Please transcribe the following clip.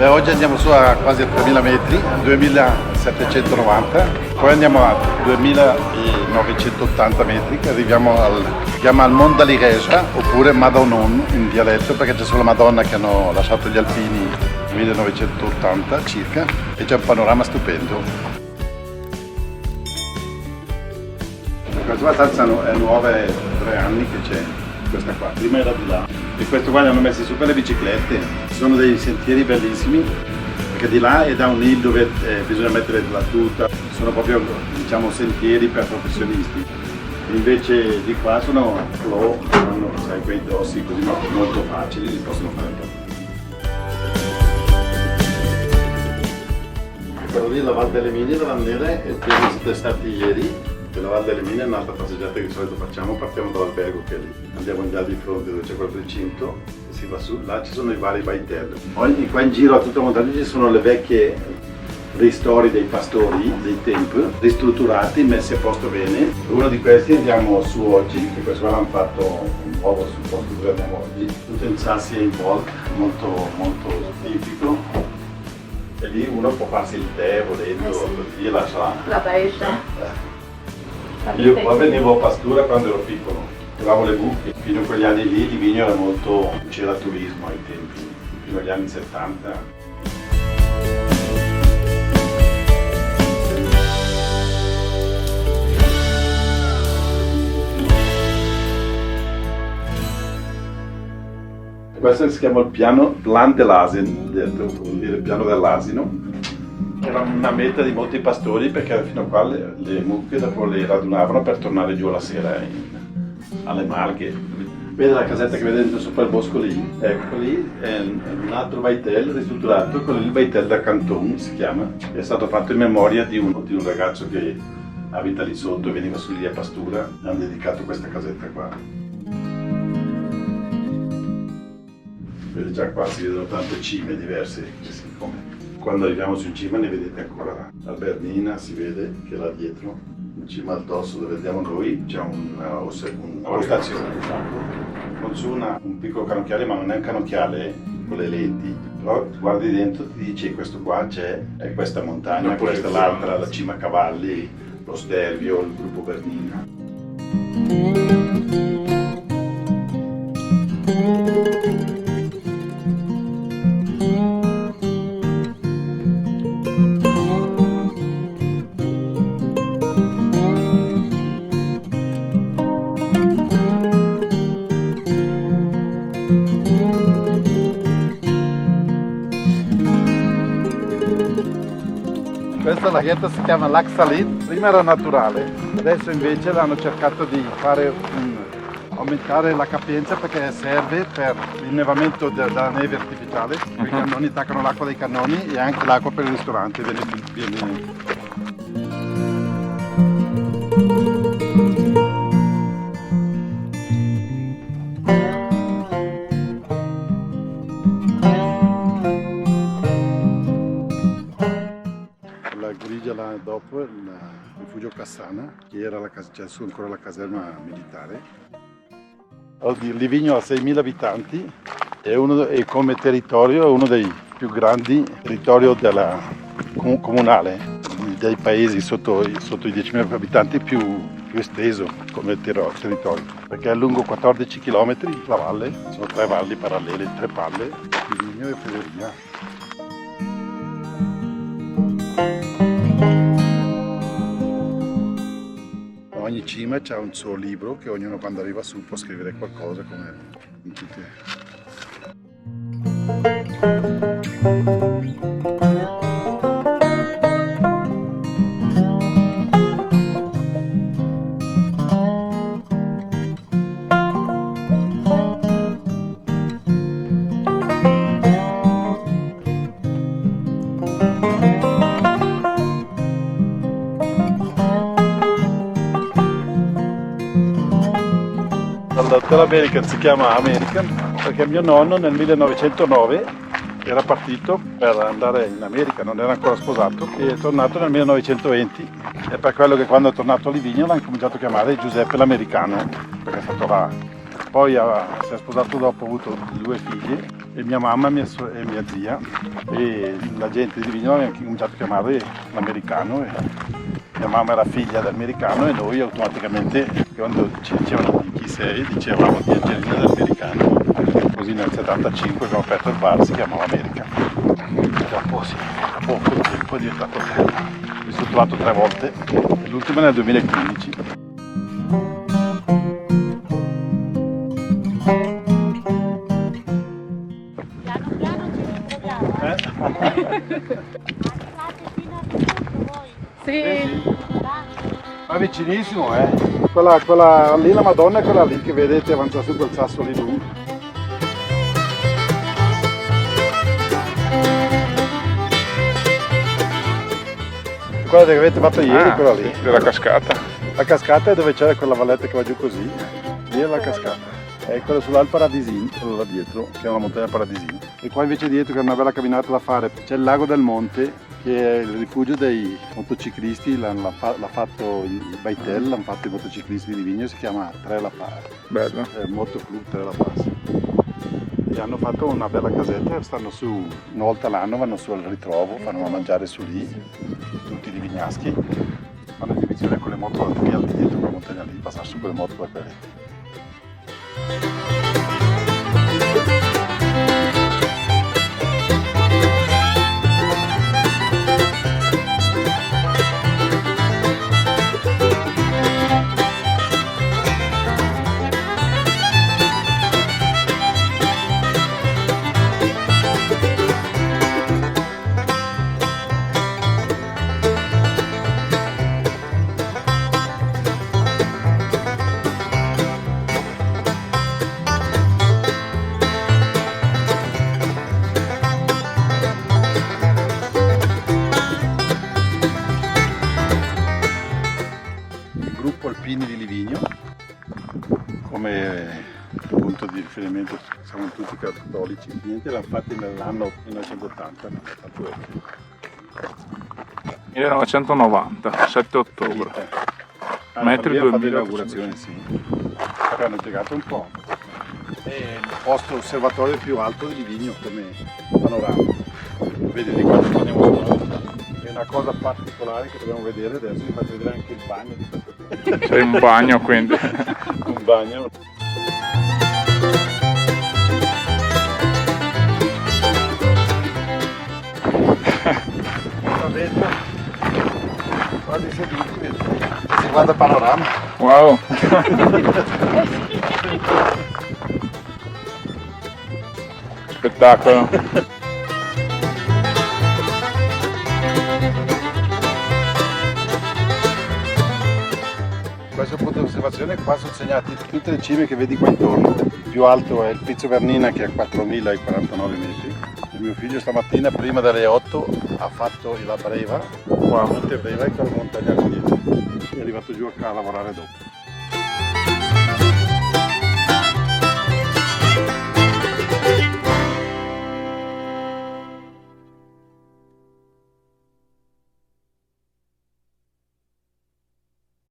Beh, oggi andiamo su a quasi 3000 metri, 2790, poi andiamo a 2980 metri che arriviamo si chiama al Mondalireja oppure Madonna in dialetto, perché c'è solo Madonna che hanno lasciato gli alpini nel 1980 circa e c'è un panorama stupendo. Questa stanza è nuova, è 3 anni che c'è questa qua, prima era di là e questo qua li hanno messi su per le biciclette. Ci sono dei sentieri bellissimi perché di là è downhill dove bisogna mettere la tuta, sono proprio diciamo sentieri per professionisti. Invece di qua sono flow, hanno sai, quei dossi così molto facili, li possono fare un po'. Quello lì è la Val delle Mine, la Nere, e siete stati ieri. La Val delle Mine è un'altra passeggiata che di solito facciamo, partiamo dall'albergo che è lì, andiamo già di fronte dove c'è quel recinto e si va su, là ci sono i vari baitelli. Poi qua in giro a tutta la montagna ci sono le vecchie ristori dei pastori dei tempi, ristrutturati, messi a posto bene. Uno di questi andiamo su oggi, che questo qua l'hanno fatto nuovo sul posto dove andiamo oggi, tutto in sassi e in volta, molto tipico. E lì uno può farsi il tè volendo, così e lascia la pesce. Io qua venivo a pastura quando ero piccolo, trovavo le buche, fino a quegli anni lì Livigno era molto, c'era turismo ai tempi, fino agli anni 70. Questo si chiama il Plan dell'Asin, vuol dire piano dell'asino. Era una meta di molti pastori perché fino a qua le mucche dopo le radunavano per tornare giù alla sera alle Marche. Vede la casetta che vedete sopra il bosco lì? Ecco lì è un altro baitel ristrutturato, quello lì il baitel da Canton si chiama. È stato fatto in memoria di un ragazzo che abita lì sotto e veniva su lì a pastura. Hanno dedicato questa casetta qua. Vede già qua si vedono tante cime diverse, come quando arriviamo su in cima ne vedete ancora la Bernina, si vede che là dietro, in cima al tosso dove andiamo noi, c'è una postazione, con su un piccolo canocchiale, ma non è un canocchiale con le lenti, però guardi dentro ti dice questo qua c'è, è questa montagna, questa è l'altra, la cima cavalli, lo Stervio, il gruppo Bernina. Questa laghetto si chiama Lac Salit, prima era naturale, adesso invece l'hanno cercato di aumentare la capienza perché serve per l'innevamento della neve artificiale, i cannoni attaccano l'acqua dai cannoni e anche l'acqua per il ristorante viene. Là dopo il rifugio Cassana, che era c'è su ancora la caserma militare. Livigno ha 6.000 abitanti e come territorio è uno dei più grandi territori comunale, dei paesi sotto i 10.000 abitanti più esteso come territorio, perché è lungo 14 km la valle, sono 3 valli parallele, 3 palle, Livigno e Federia. Ogni cima c'ha un suo libro che ognuno quando arriva su può scrivere qualcosa come in tutte. L'Hotel American si chiama American perché mio nonno nel 1909 era partito per andare in America, non era ancora sposato e è tornato nel 1920 e per quello che quando è tornato a Livigno l'hanno cominciato a chiamare Giuseppe l'Americano perché è stato là. Poi si è sposato dopo, ha avuto 2 figli e mia mamma e mia zia, e la gente di Livigno aveva cominciato a chiamare l'americano, e mia mamma era figlia dell'americano e noi automaticamente quando ci dicevano di chi sei dicevamo di Angelina dell'americano. Così nel 75 abbiamo aperto il bar, si chiamava America. Dopo sì, da poco tempo è diventato hotel. Ho ristrutturato 3 volte, l'ultima nel 2015. Piano piano ci ritroviamo. Fino a tutto voi. Sì. Ma vicinissimo, quella lì, la Madonna è quella lì che vedete avanzare su quel sasso lì lungo. Quella che avete fatto ieri, quella lì. Della cascata. La cascata è dove c'era quella valletta che va giù così. Lì è la cascata. È quella sull'Al Paradisin, quello là dietro, che è una montagna Paradisin. E qua invece dietro, che è una bella camminata da fare, c'è il Lago del Monte, che è il rifugio dei motociclisti. L'ha fatto il Baitel, l'hanno fatto i motociclisti di Livigno, si chiama Tre La Paz. Bello. Moto Club Tre La Paz. E hanno fatto una bella casetta, stanno su una volta l'anno, vanno su al ritrovo, fanno a mangiare su lì, tutti i vignaschi, fanno divisione con le moto al dietro quella montagna lì, passare su con le moto da quelle. Alpini di Livigno, come punto di riferimento siamo tutti cattolici, niente l'hanno fatti nell'anno 1980, 1990, 7 ottobre. Metri 2000. L'inaugurazione, sì. Hanno giocato un po'. È il posto osservatorio più alto di Livigno come panorama. Vedi di quando torniamo su. È una cosa particolare che dobbiamo vedere adesso, vi faccio vedere anche il bagno di questo. C'è un bagno quindi. Un bagno. Va bene. Quasi seduti, vedi. Si guarda il panorama. Wow. Spettacolo. Questo punto di osservazione, qua sono segnate tutte le cime che vedi qua intorno. Il più alto è il Pizzo Bernina che è a 4049 metri. Il mio figlio stamattina prima delle 8 ha fatto la Breva, Monte Breva e quella montagna lì dietro. È arrivato giù a lavorare dopo.